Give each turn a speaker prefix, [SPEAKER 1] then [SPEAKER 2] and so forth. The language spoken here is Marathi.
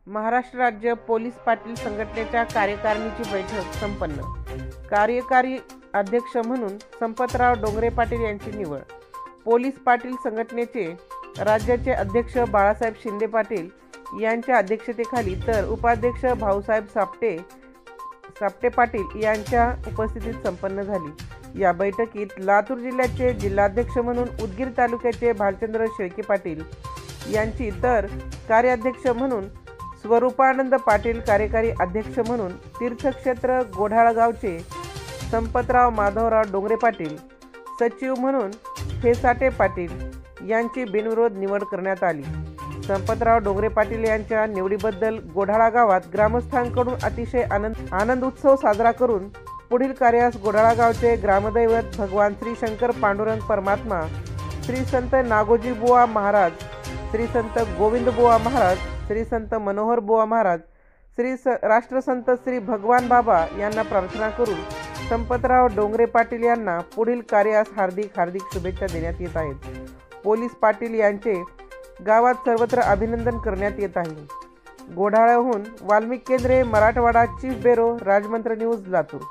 [SPEAKER 1] महाराष्ट्र राज्य पोलीस पाटील संघटनेच्या कार्यकारिणीची बैठक संपन्न। कार्यकारी अध्यक्ष म्हणून संपतराव डोंगरे पाटील यांची निवड। पोलीस पाटील संघटनेचे राज्याचे अध्यक्ष बाळासाहेब शिंदे पाटील यांच्या अध्यक्षतेखाली तर उपाध्यक्ष भाऊसाहेब सापटे पाटील यांच्या उपस्थितीत संपन्न झाली। या बैठकीत लातूर जिल्ह्याचे जिल्हाध्यक्ष म्हणून उदगीर तालुक्याचे भालचंद्र शेळके पाटील यांची तर कार्याध्यक्ष म्हणून स्वरूपानंद पाटील, कार्यकारी अध्यक्ष म्हणून तीर्थक्षेत्र गोढाळगावचे संपतराव माधवराव डोंगरे पाटील, सचिव म्हणून फेसाटे पाटील यांची बिनविरोध निवड करण्यात आली। संपतराव डोंगरे पाटील यांच्या निवडीबद्दल गोढाळा गावात ग्रामस्थांकडून अतिशय आनंद उत्सव साजरा करून पुढील कार्यास गोढाळा गावचे ग्रामदैवत भगवान श्री शंकर पांडुरंग परमात्मा, श्री संत नागोजी बुवा महाराज, श्री संत गोविंद बुवा महाराज, श्री संत मनोहर बुवा महाराज, राष्ट्रसंत श्री भगवान बाबा यांना प्रार्थना करून संपतराव डोंगरे पाटील यांना पुढील कार्यास हार्दिक शुभेच्छा देण्यात येत आहेत। पोलीस पाटील यांचे गावात सर्वत्र अभिनंदन करण्यात येत आहे। गोढाळ्याहून Valmik Kendre, Marathwada, chief bureau, Rajmantra news, Latur.